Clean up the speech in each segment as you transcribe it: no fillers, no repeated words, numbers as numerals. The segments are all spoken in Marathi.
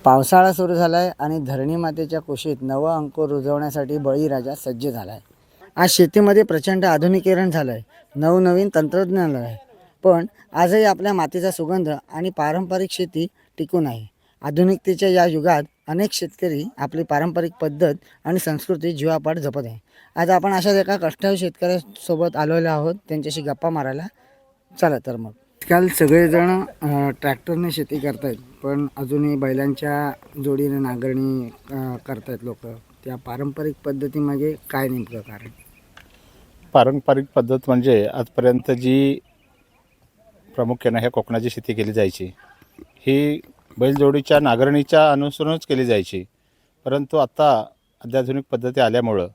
पावसाळा सुरू झाला आहे आणि धरणी मातेच्या कुशीत नवा अंकुर रुजवण्यासाठी बळीराजा सज्ज झाला आहे. आज शेतीमध्ये प्रचंड आधुनिकीकरण झालं आहे, नवनवीन तंत्रज्ञान आहे, पण आजही आपल्या मातीचा सुगंध आणि पारंपरिक शेती टिकून आहे. आधुनिकतेच्या या युगात अनेक शेतकरी आपली पारंपरिक पद्धत आणि संस्कृती जीवापाड जपत आहे. आज आपण अशाच एका कष्टाळू शेतकऱ्यासोबत आलेलो आहोत, त्यांच्याशी गप्पा मारायला. चला तर मग. आजकाल सगळेजण ट्रॅक्टरने शेती करतायत, पण अजूनही बैलांच्या जोडीने नांगरणी करतायत लोक. त्या पारंपरिक पद्धतीमागे काय नेमकं कारण? पारंपरिक पद्धत म्हणजे आजपर्यंत जी प्रामुख्याने ह्या कोकणाची शेती केली जायची, ही बैलजोडीच्या नांगरणीच्या अनुसरूनच केली जायची. परंतु आता अत्याधुनिक पद्धती आल्यामुळं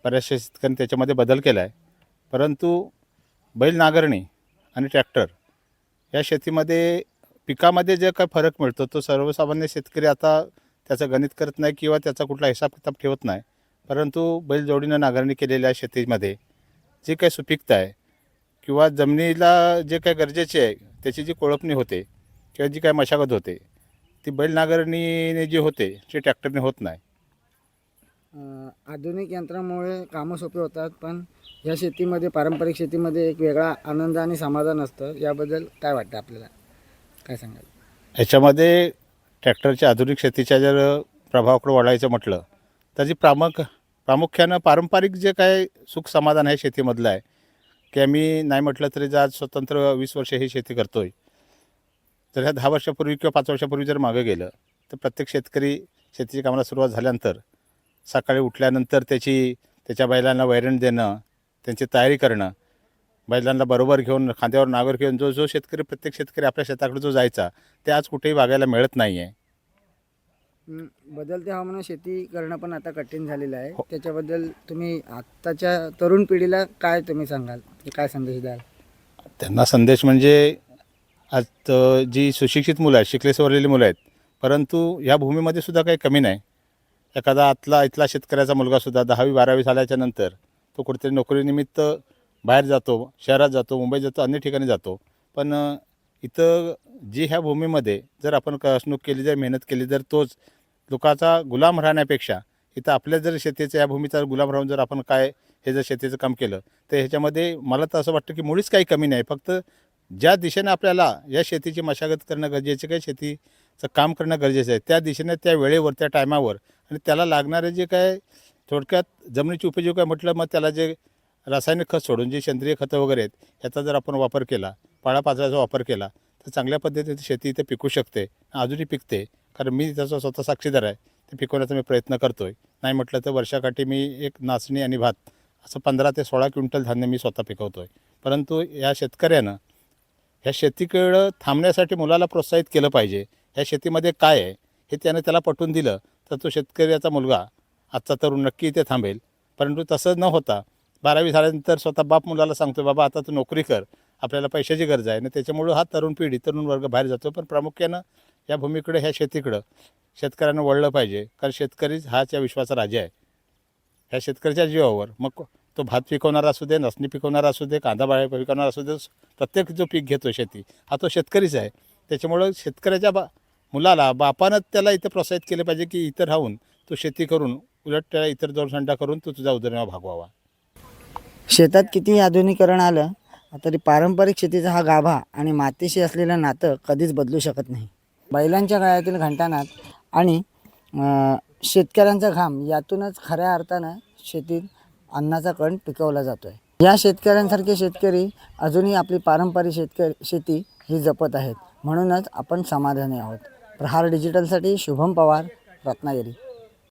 बऱ्याचशा शेतकऱ्यांनी त्याच्यामध्ये बदल केला आहे. परंतु बैल नांगरणी आणि ट्रॅक्टर या शेतीमध्ये पिकामध्ये जे काय फरक मिळतो तो सर्वसामान्य शेतकरी आता त्याचं गणित करत नाही किंवा त्याचा कुठला हिसाब किताब ठेवत नाही. परंतु बैलजोडीनं नांगरणी केलेल्या शेतीमध्ये जी काही सुपीकता आहे किंवा जमिनीला जे काही गरजेचे आहे त्याची जी कोळपणी होते किंवा जी काही मशागत होते ती बैल नांगरणीने जी होते ती ट्रॅक्टरने होत नाही. आधुनिक यंत्रामुळे कामं सोपी होतात, पण ह्या शेतीमध्ये, पारंपरिक शेतीमध्ये एक वेगळा आनंद आणि समाधान असतं. याबद्दल काय वाटतं आपल्याला, काय सांगाल? ह्याच्यामध्ये ट्रॅक्टरच्या आधुनिक शेतीच्या जर प्रभावाकडे वळायचं म्हटलं तर जी प्रामुख्यानं पारंपरिक जे काय सुख समाधान आहे शेतीमधलं आहे की आम्ही नाही म्हटलं तरी आज स्वतंत्र 20 वर्ष ही शेती करतो आहे. तर ह्या 10 वर्षापूर्वी किंवा 5 वर्षापूर्वी जर मागं गेलं तर प्रत्येक शेतकरी शेतीच्या कामाला सुरुवात झाल्यानंतर सकाळी उठल्यानंतर त्याच्या बैलांना वैरण देणं, त्यांची तयारी करणं, बैलांना बरोबर घेऊन खांद्यावर नांगर घेऊन जो शेतकरी प्रत्येक शेतकरी आपल्या शेताकडे जो जायचा ते आज कुठेही बघायला मिळत नाही आहे. बदलत्या हवामानात शेती करणं पण आता कठीण झालेलं आहे. त्याच्याबद्दल तुम्ही आत्ताच्या तरुण पिढीला काय तुम्ही सांगाल, काय संदेश द्याल? त्यांना संदेश म्हणजे आज जी सुशिक्षित मुलं आहेत, शिकले सवरलेली मुलं आहेत, परंतु या भूमीमध्ये सुद्धा काही कमी नाही. एखादा इथला शेतकऱ्याचा मुलगासुद्धा 10वी-12वी झाल्याच्या नंतर तो कुठेतरी नोकरीनिमित्त बाहेर जातो, शहरात जातो, मुंबईत जातो, अन्य ठिकाणी जातो. पण इथं जी ह्या भूमीमध्ये जर आपण कसणूक केली, जर मेहनत केली, जर तोच लोकांचा गुलाम राहण्यापेक्षा इथं आपल्या जर शेतीचं या भूमीचा गुलाम राहून जर आपण हे जर शेतीचं काम केलं तर ह्याच्यामध्ये मला तर असं वाटतं की मुळीच काही कमी नाही. फक्त ज्या दिशेने आपल्याला या शेतीची मशागत करणं गरजेचं आहे, शेतीचं काम करणं गरजेचं आहे, त्या दिशेने, त्या वेळेवर, त्या टायमावर आणि त्याला लागणारे जे काय थोडक्यात जमिनीची उपयोग काय म्हटलं, मग त्याला जे रासायनिक खत सोडून जे सेंद्रिय खतं वगैरे आहेत ह्याचा जर आपण वापर केला, पाळापाचळाचा वापर केला तर चांगल्या पद्धतीने शेती इथे पिकू शकते, अजूनही पिकते. कारण मी त्याचा स्वतः साक्षीदार आहे. ते पिकवण्याचा मी प्रयत्न करतो आहे. नाही म्हटलं तर वर्षाकाठी मी एक नाचणी आणि भात असं 15 ते 16 क्विंटल धान्य मी स्वतः पिकवतो आहे. परंतु या शेतकऱ्यानं ह्या शेतीकडं थांबण्यासाठी मुलाला प्रोत्साहित केलं पाहिजे. ह्या शेतीमध्ये काय आहे हे त्याला पटवून दिलं तर तो शेतकऱ्याचा मुलगा आजचा तरुण नक्की इथे थांबेल. परंतु तसं न होता 12वी झाल्यानंतर स्वतः बाप मुलाला सांगतो, बाबा आता तू नोकरी कर, आपल्याला पैशाची गरज आहे. आणि त्याच्यामुळं हा तरुण वर्ग बाहेर जातो. पण प्रामुख्यानं या भूमीकडे, ह्या शेतीकडं शेतकऱ्यांना वळलं पाहिजे. कारण शेतकरीच हाच या विश्वाचा राजा आहे. ह्या शेतकऱ्याच्या जीवावर मग तो भात पिकवणारा असू दे, नाचणी पिकवणारा असू दे, कांदा बाळ्या पिकवणारा असू दे, प्रत्येक जो पीक घेतो शेती हा तो शेतकरीच आहे. त्याच्यामुळं शेतकऱ्याच्या मुलाला बापानं त्याला इथं प्रोत्साहित केलं पाहिजे की इथं राहून तू शेती करून, उलट त्याला इतर जोडधंदा करून तू तुझा उदरनिर्वाह भागवावा. शेतात कितीही आधुनिकीकरण आलं तरी पारंपरिक शेतीचा हा गाभा आणि मातीशी असलेलं नातं कधीच बदलू शकत नाही. बैलांच्या गळ्यातील घंटानाद आणि शेतकऱ्यांचा घाम यातूनच खऱ्या अर्थानं शेतीत अन्नाचा कण पिकवला जातो आहे. या शेतकऱ्यांसारखे शेतकरी अजूनही आपली पारंपरिक शेती ही जपत आहेत. म्हणूनच आपण समाधानी आहोत. प्रहार डिजिटलसाठी शुभम पवार, रत्नागिरी.